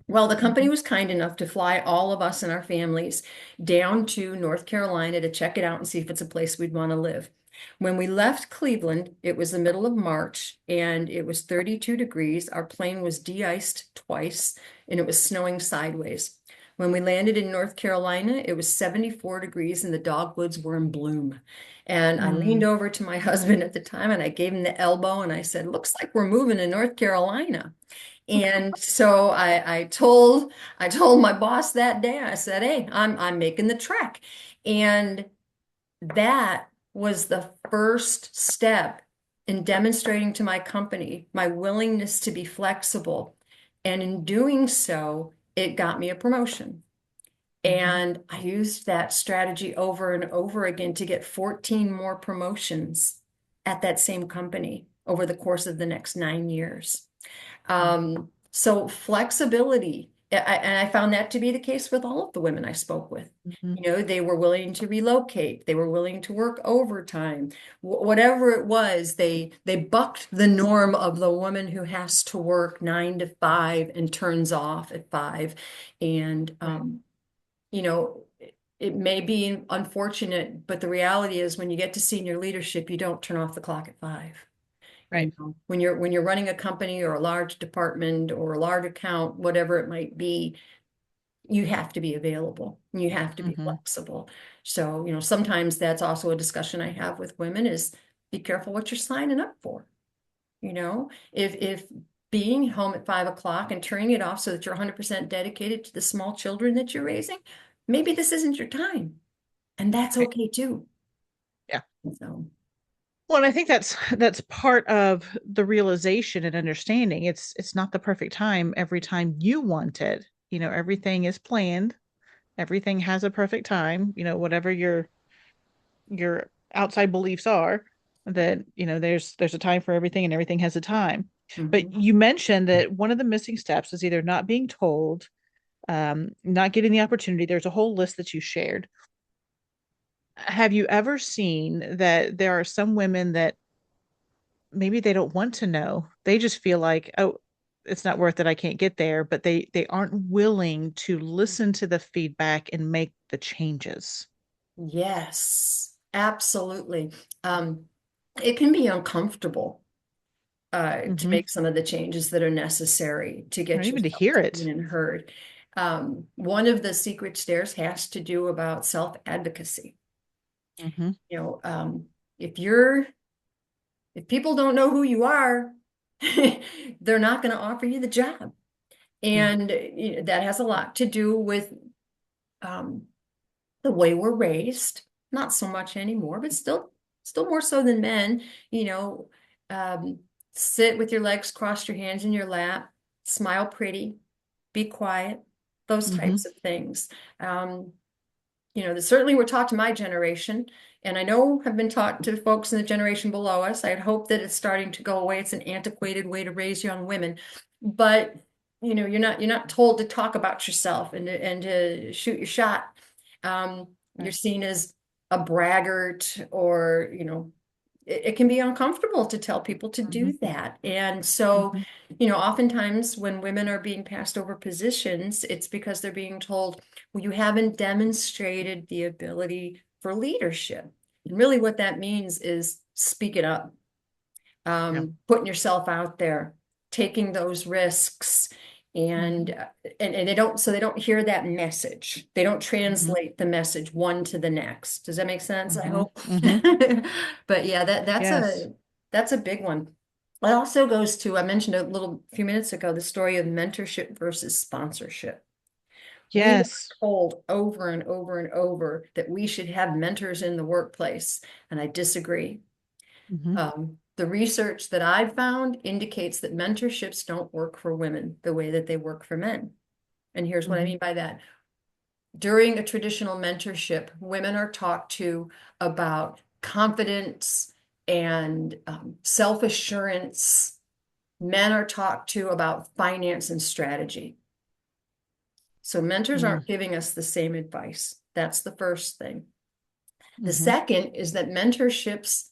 Speaker 2: Well, the company
Speaker 1: Mm-hmm.
Speaker 2: was kind enough to fly all of us and our families down to North Carolina to check it out and see if it's a place we'd want to live. When we left Cleveland, it was the middle of March and it was 32 degrees. Our plane was de-iced twice and it was snowing sideways. When we landed in North Carolina, it was 74 degrees and the dogwoods were in bloom. And I leaned
Speaker 1: Mm-hmm.
Speaker 2: over to my husband at the time and I gave him the elbow and I said, looks like we're moving to North Carolina. And so I told my boss that day, I said, hey, I'm making the trek. And that was the first step in demonstrating to my company my willingness to be flexible. And in doing so, it got me a promotion.
Speaker 1: Mm-hmm.
Speaker 2: And I used that strategy over and over again to get 14 more promotions at that same company over the course of the next 9 years. So flexibility, and I found that to be the case with all of the women I spoke with.
Speaker 1: Mm-hmm.
Speaker 2: They were willing to relocate, they were willing to work overtime, whatever it was, they bucked the norm of the woman who has to work 9 to 5 and turns off at 5. And
Speaker 1: Right.
Speaker 2: you know, it may be unfortunate, but the reality is when you get to senior leadership, you don't turn off the clock at 5.
Speaker 1: Right.
Speaker 2: When you're running a company or a large department or a large account, whatever it might be, you have to be available. You have to be
Speaker 1: Mm-hmm.
Speaker 2: flexible. So, sometimes that's also a discussion I have with women is be careful what you're signing up for. If being home at 5 o'clock and turning it off so that you're 100% dedicated to the small children that you're raising, maybe this isn't your time. And that's
Speaker 1: Right.
Speaker 2: okay too.
Speaker 1: Yeah.
Speaker 2: So,
Speaker 1: Well, and I think that's part of the realization and understanding. It's not the perfect time every time you want it. Everything is planned. Everything has a perfect time. Whatever your outside beliefs are, that there's a time for everything and everything has a time. But
Speaker 2: mhm.
Speaker 1: you mentioned that one of the missing steps is either not being told, not getting the opportunity. There's a whole list that you shared. Have you ever seen that there are some women that maybe they don't want to know. They just feel like, oh, it's not worth it. I can't get there, but they aren't willing to listen to the feedback and make the changes.
Speaker 2: Yes, absolutely. Um, it can be uncomfortable to
Speaker 1: Hmm.
Speaker 2: make some of the changes that are necessary to
Speaker 1: Or
Speaker 2: get
Speaker 1: even to
Speaker 2: yourself
Speaker 1: hear
Speaker 2: seen
Speaker 1: it.
Speaker 2: and heard. One of the secret stairs has to do about self-advocacy.
Speaker 1: Hmm.
Speaker 2: You know, if you're if people don't know who you are, they're not going to offer you the job.
Speaker 1: Yeah.
Speaker 2: And that has a lot to do with um, the way we're raised. Not so much anymore, but still more so than men. You know, um, sit with your legs crossed, your hands in your lap, smile pretty, be quiet, those types
Speaker 1: Hmm.
Speaker 2: of things. Um, that certainly were taught to my generation, and I know have been taught to folks in the generation below us. I'd hope that it's starting to go away. It's an antiquated way to raise young women, but you're not told to talk about yourself and to shoot your shot. You're
Speaker 1: Right.
Speaker 2: seen as a braggart, or it can be uncomfortable to tell people to
Speaker 1: Hmm.
Speaker 2: do that. And so,
Speaker 1: Hmm.
Speaker 2: oftentimes when women are being passed over positions, it's because they're being told, well, you haven't demonstrated the ability for leadership. And really what that means is speak it up,
Speaker 1: Yeah.
Speaker 2: putting yourself out there, taking those risks. And,
Speaker 1: Hmm.
Speaker 2: uh, and they don't hear that message. They don't
Speaker 1: Hmm.
Speaker 2: translate the message one to the next. Does that make sense? I
Speaker 1: Hmm.
Speaker 2: hope.
Speaker 1: Hmm.
Speaker 2: But yeah, that's
Speaker 1: Yes.
Speaker 2: a big one. It also goes to, I mentioned a little few minutes ago, the story of mentorship versus sponsorship. We are
Speaker 1: Yes.
Speaker 2: told over and over and over that we should have mentors in the workplace, and I disagree.
Speaker 1: Hmm.
Speaker 2: The research that I've found indicates that mentorships don't work for women the way that they work for men. And here's what I
Speaker 1: Hmm.
Speaker 2: mean by that. During a traditional mentorship, women are talked to about confidence and self-assurance. Men are talked to about finance and strategy. So mentors aren't giving us the same advice. That's the first thing. The
Speaker 1: Hmm.
Speaker 2: second is that mentorships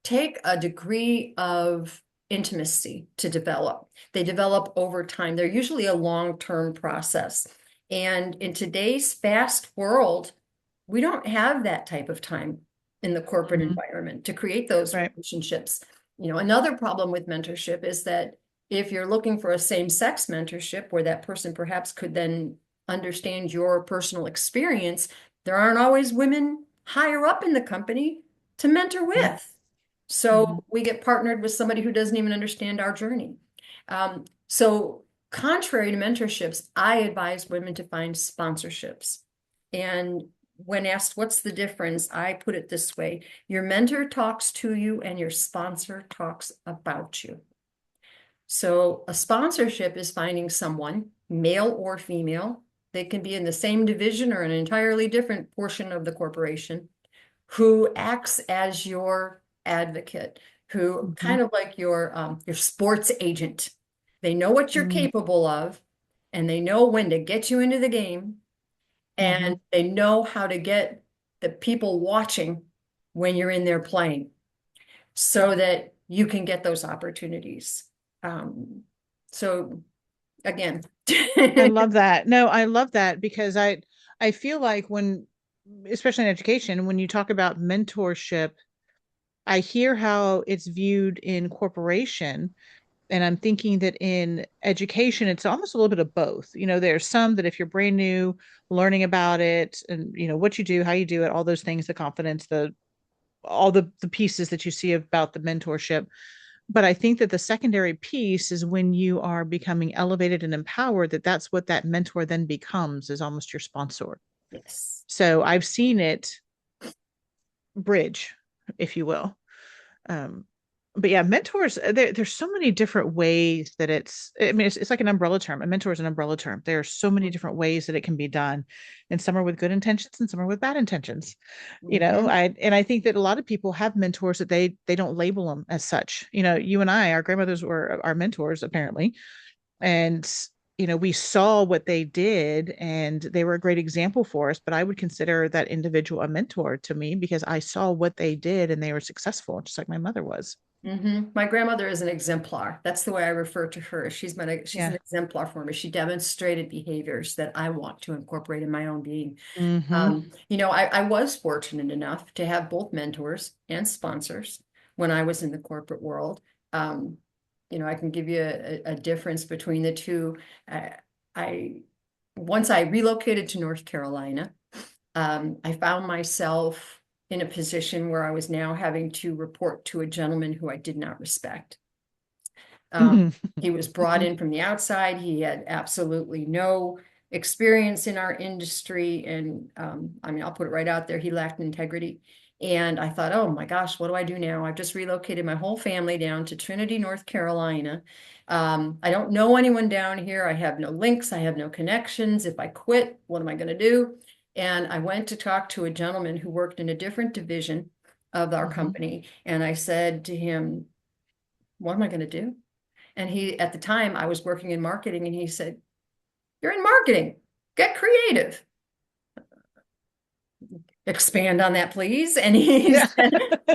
Speaker 2: take a degree of intimacy to develop. They develop over time. They're usually a long-term process. And in today's fast world, we don't have that type of time in the corporate
Speaker 1: Hmm.
Speaker 2: environment to create those
Speaker 1: Right.
Speaker 2: relationships. Another problem with mentorship is that if you're looking for a same-sex mentorship where that person perhaps could then understand your personal experience, there aren't always women higher up in the company to mentor with.
Speaker 1: Hmm.
Speaker 2: So we get partnered with somebody who doesn't even understand our journey. So contrary to mentorships, I advise women to find sponsorships. And when asked what's the difference, I put it this way: your mentor talks to you and your sponsor talks about you. So a sponsorship is finding someone, male or female, they can be in the same division or an entirely different portion of the corporation, who acts as your advocate, who
Speaker 1: Hmm.
Speaker 2: kind of like your sports agent. They know what you're
Speaker 1: Hmm.
Speaker 2: capable of, and they know when to get you into the game,
Speaker 1: Hmm.
Speaker 2: and they know how to get the people watching when you're in there playing, so that you can get those opportunities. Um, so again,
Speaker 1: I love that. No, I love that because I feel like when, especially in education, when you talk about mentorship, I hear how it's viewed in corporation, and I'm thinking that in education, it's almost a little bit of both. There's some that if you're brand new, learning about it and what you do, how you do it, all those things, the confidence, the all the pieces that you see about the mentorship. But I think that the secondary piece is when you are becoming elevated and empowered, that's what that mentor then becomes, is almost your sponsor.
Speaker 2: yes.
Speaker 1: So I've seen it bridge, if you will. Um, but yeah, mentors, there's so many different ways that I mean, it's like an umbrella term. A mentor is an umbrella term. There are so many different ways that it can be done. And some are with good intentions and some are with bad intentions.
Speaker 2: Mhm.
Speaker 1: I think that a lot of people have mentors that they don't label them as such. You and I, our grandmothers were our mentors, apparently. And we saw what they did and they were a great example for us, but I would consider that individual a mentor to me because I saw what they did and they were successful, just like my mother was.
Speaker 2: My grandmother is an exemplar. That's the way I refer to her. She's an
Speaker 1: Yeah.
Speaker 2: exemplar for me. She demonstrated behaviors that I want to incorporate in my own being.
Speaker 1: Mm-hmm.
Speaker 2: I was fortunate enough to have both mentors and sponsors when I was in the corporate world. Um, I can give you a difference between the two. I once I relocated to North Carolina, I found myself in a position where I was now having to report to a gentleman who I did not respect. Um, he was brought in from the outside. He had absolutely no experience in our industry. And I mean, I'll put it right out there, he lacked integrity. And I thought, oh my gosh, what do I do now? I've just relocated my whole family down to Trinity, North Carolina. I don't know anyone down here. I have no links. I have no connections. If I quit, what am I going to do? And I went to talk to a gentleman who worked in a different division of our
Speaker 1: Mm-hmm.
Speaker 2: company. And I said to him, what am I going to do? And at the time, I was working in marketing, and he said, you're in marketing, get creative. Expand on that, please. And
Speaker 1: Yeah.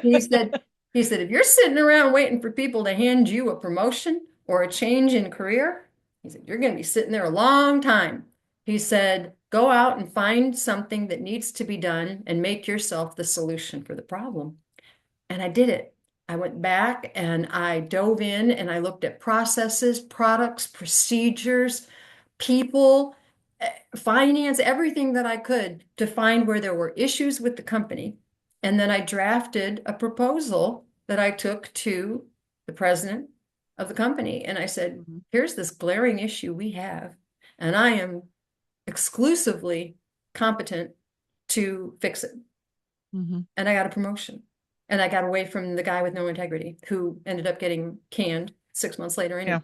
Speaker 2: he said, if you're sitting around waiting for people to hand you a promotion or a change in career, he said, you're going to be sitting there a long time. He said, go out and find something that needs to be done and make yourself the solution for the problem. And I did it. I went back and I dove in and I looked at processes, products, procedures, people, finance, everything that I could to find where there were issues with the company. And then I drafted a proposal that I took to the president of the company. And I said,
Speaker 1: Mm-hmm.
Speaker 2: here's this glaring issue we have, and I am exclusively competent to fix it.
Speaker 1: Mm-hmm.
Speaker 2: And I got a promotion. And I got away from the guy with no integrity who ended up getting canned 6 months later anyway.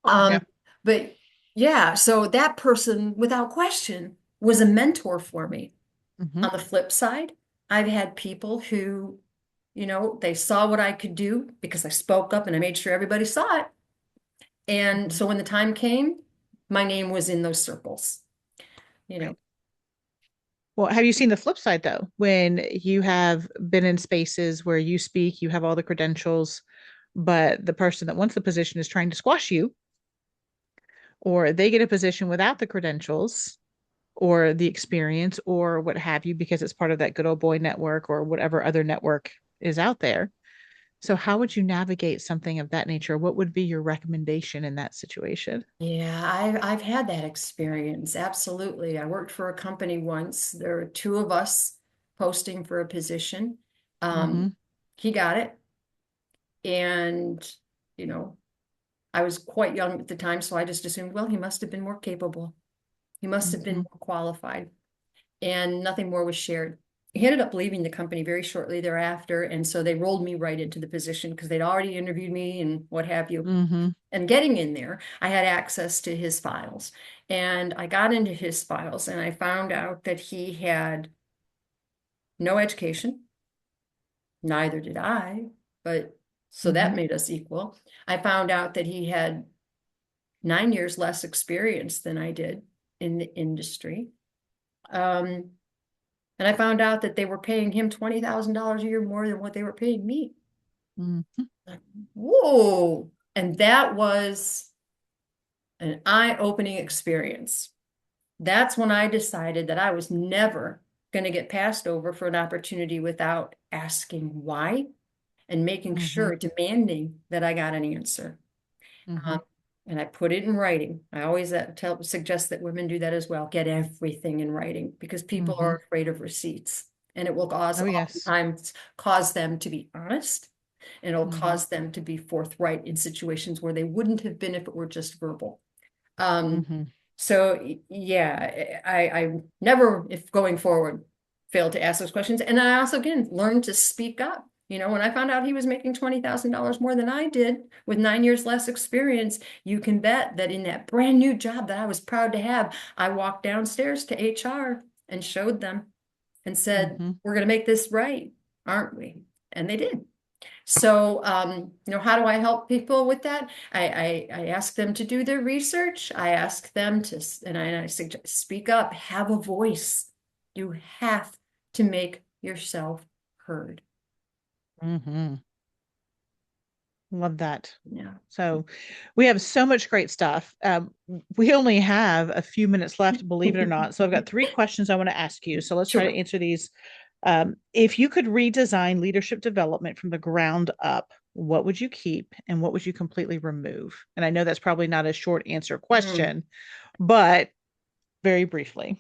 Speaker 1: Yeah. Yeah.
Speaker 2: Um, but yeah, so that person, without question, was a mentor for me.
Speaker 1: Mm-hmm.
Speaker 2: On the flip side, I've had people who, they saw what I could do because I spoke up and I made sure everybody saw it. And
Speaker 1: Mm-hmm.
Speaker 2: so when the time came, my name was in those circles, you know.
Speaker 1: Right. Well, have you seen the flip side though? When you have been in spaces where you speak, you have all the credentials, but the person that wants the position is trying to squash you, or they get a position without the credentials or the experience or what have you, because it's part of that good old boy network or whatever other network is out there. So, how would you navigate something of that nature? What would be your recommendation in that situation?
Speaker 2: Yeah, I've had that experience. Absolutely. I worked for a company once. There were two of us posting for a position.
Speaker 1: Mm-hmm.
Speaker 2: Um, he got it. And, you know, I was quite young at the time, so I just assumed, well, he must have been more capable. He must have been
Speaker 1: Mm-hmm.
Speaker 2: more qualified. And nothing more was shared. He ended up leaving the company very shortly thereafter. And so they rolled me right into the position because they'd already interviewed me and what have you.
Speaker 1: Mm-hmm.
Speaker 2: And getting in there, I had access to his files. And I got into his files and I found out that he had no education. Neither did I, but so
Speaker 1: Mm-hmm.
Speaker 2: that made us equal. I found out that he had 9 years less experience than I did in the industry. Um, and I found out that they were paying him $20,000 a year more than what they were paying me.
Speaker 1: Mm-hmm.
Speaker 2: Like, whoa. And that was an eye-opening experience. That's when I decided that I was never going to get passed over for an opportunity without asking why and making
Speaker 1: Mm-hmm.
Speaker 2: sure, demanding that I got an answer.
Speaker 1: Mm-hmm.
Speaker 2: Um, and I put it in writing. I always suggest that women do that as well. Get everything in writing because people
Speaker 1: Mm-hmm.
Speaker 2: are afraid of receipts, and it will cause
Speaker 1: Oh, yes.
Speaker 2: oftentimes cause them to be honest, and it'll
Speaker 1: Mm-hmm.
Speaker 2: cause them to be forthright in situations where they wouldn't have been if it were just verbal. Um,
Speaker 1: Mm-hmm.
Speaker 2: so yeah, I never, if going forward, fail to ask those questions. And I also, again, learned to speak up. When I found out he was making $20,000 more than I did with 9 years less experience, you can bet that in that brand new job that I was proud to have, I walked downstairs to HR and showed them and said,
Speaker 1: Mm-hmm.
Speaker 2: we're going to make this right, aren't we? And they did. So, how do I help people with that? I ask them to do their research. I ask them to, and I suggest, speak up, have a voice. You have to make yourself heard.
Speaker 1: Mm-hmm. Love that.
Speaker 2: Yeah.
Speaker 1: So we have so much great stuff. We only have a few minutes left, believe it or not. So I've got three questions I want to ask you. So let's try to
Speaker 2: Sure.
Speaker 1: answer these. If you could redesign leadership development from the ground up, what would you keep and what would you completely remove? And I know that's probably not a short answer
Speaker 2: Mm.
Speaker 1: question, but very briefly.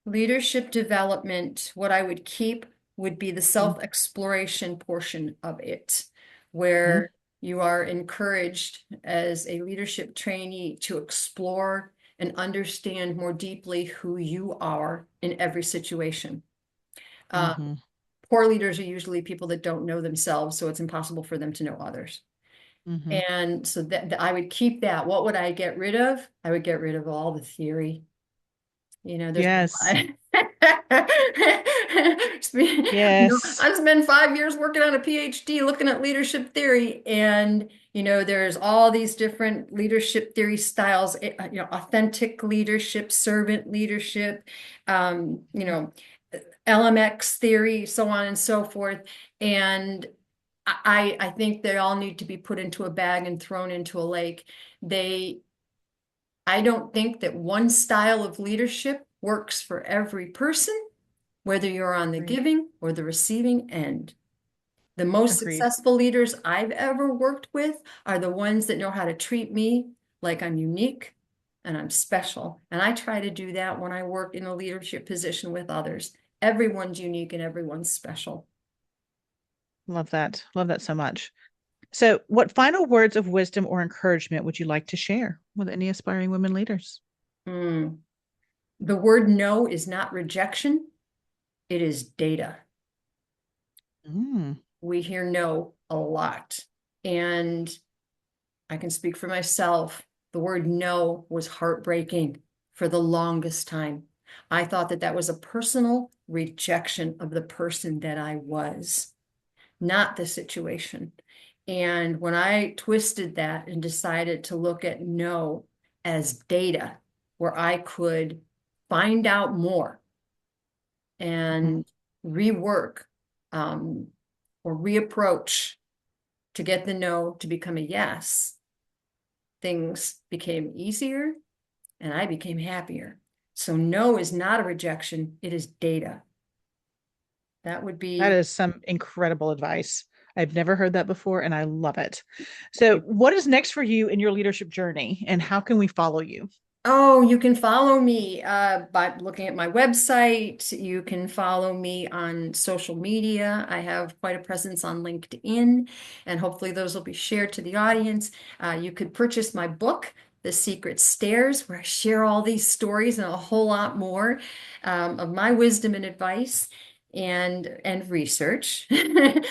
Speaker 2: Leadership development, what I would keep would be the
Speaker 1: Mm-hmm.
Speaker 2: self-exploration portion of it, where you are encouraged as a leadership trainee to explore and understand more deeply who you are in every situation. Uh,
Speaker 1: Mm-hmm.
Speaker 2: Poor leaders are usually people that don't know themselves, so it's impossible for them to know others.
Speaker 1: Mm-hmm.
Speaker 2: And so that I would keep that. What would I get rid of? I would get rid of all the theory. You know, there's been
Speaker 1: Yes. Yes.
Speaker 2: I've spent 5 years working on a PhD looking at leadership theory, and there's all these different leadership theory styles, authentic leadership, servant leadership, LMX theory, so on and so forth. And I think they all need to be put into a bag and thrown into a lake. They I don't think that one style of leadership works for every person, whether you're on the
Speaker 1: Agreed.
Speaker 2: giving or the receiving end. The most
Speaker 1: Agreed.
Speaker 2: successful leaders I've ever worked with are the ones that know how to treat me like I'm unique and I'm special. And I try to do that when I work in a leadership position with others. Everyone's unique and everyone's special.
Speaker 1: Love that. Love that so much. So, what final words of wisdom or encouragement would you like to share with any aspiring women leaders?
Speaker 2: Mm. The word no is not rejection, it is data.
Speaker 1: Mm,
Speaker 2: We hear no a lot. And I can speak for myself. The word no was heartbreaking for the longest time. I thought that that was a personal rejection of the person that I was, not the situation. And when I twisted that and decided to look at no as data, where I could find out more
Speaker 1: mhm.
Speaker 2: and rework um, or reapproach to get the no to become a yes, things became easier and I became happier. So no is not a rejection, it is data. That would
Speaker 1: That
Speaker 2: be
Speaker 1: is some incredible advice. I've never heard that before, and I love it. So, what is next for you in your leadership journey, and how can we follow you?
Speaker 2: Oh, you can follow me by looking at my website. You can follow me on social media. I have quite a presence on LinkedIn, and hopefully those will be shared to the audience. You could purchase my book, The Secret Stairs, where I share all these stories and a whole lot more of my wisdom and advice and research.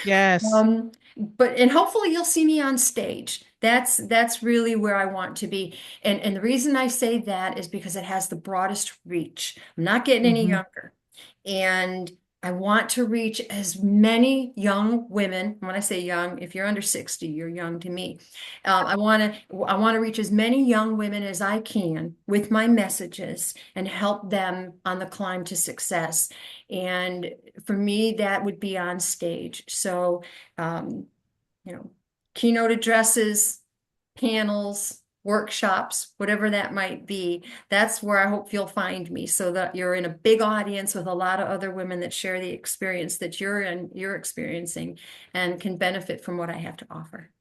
Speaker 1: Yes.
Speaker 2: And hopefully you'll see me on stage. That's really where I want to be. And the reason I say that is because it has the broadest reach. I'm not getting any
Speaker 1: Hmm.
Speaker 2: younger. And I want to reach as many young women. When I say young, if you're under 60, you're young to me. I want to reach as many young women as I can with my messages and help them on the climb to success. And for me, that would be on stage. So, um, you know, keynote addresses, panels, workshops, whatever that might be. That's where I hope you'll find me so that you're in a big audience with a lot of other women that share the experience that you're experiencing and can benefit from what I have to offer.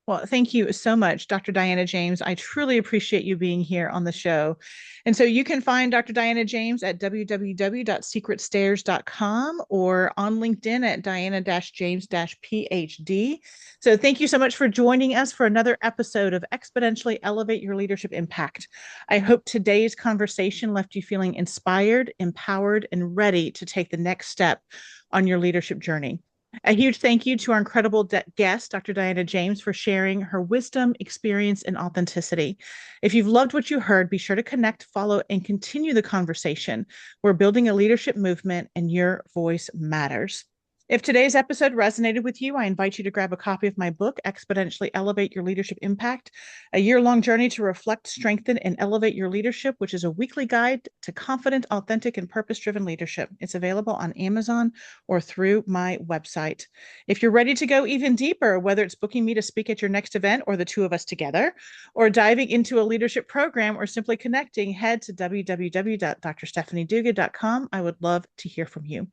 Speaker 1: Well, thank you so much, Dr. Diana James. I truly appreciate you being here on the show. And so you can find Dr. Diana James at www.secretstairs.com or on LinkedIn at Diana-James-PhD. So thank you so much for joining us for another episode of Exponentially Elevate Your Leadership Impact. I hope today's conversation left you feeling inspired, empowered, and ready to take the next step on your leadership journey. A huge thank you to our incredible guest, Dr. Diana James, for sharing her wisdom, experience, and authenticity. If you've loved what you heard, be sure to connect, follow, and continue the conversation. We're building a leadership movement, and your voice matters. If today's episode resonated with you, I invite you to grab a copy of my book, Exponentially Elevate Your Leadership Impact, a year-long journey to reflect, strengthen, and elevate your leadership, which is a weekly guide to confident, authentic, and purpose-driven leadership. It's available on Amazon or through my website. If you're ready to go even deeper, whether it's booking me to speak at your next event or the two of us together, or diving into a leadership program, or simply connecting, head to www.drstephanieduga.com. I would love to hear from you.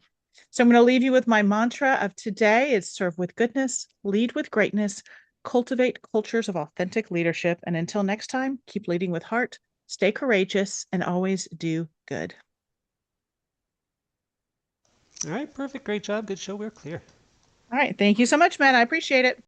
Speaker 1: So I'm going to leave you with my mantra of today. It's serve with goodness, lead with greatness, cultivate cultures of authentic leadership. And until next time, keep leading with heart, stay courageous, and always do good.
Speaker 3: All right, perfect. Great job. Good show. We're clear.
Speaker 1: All right. Thank you so much, Matt. I appreciate it.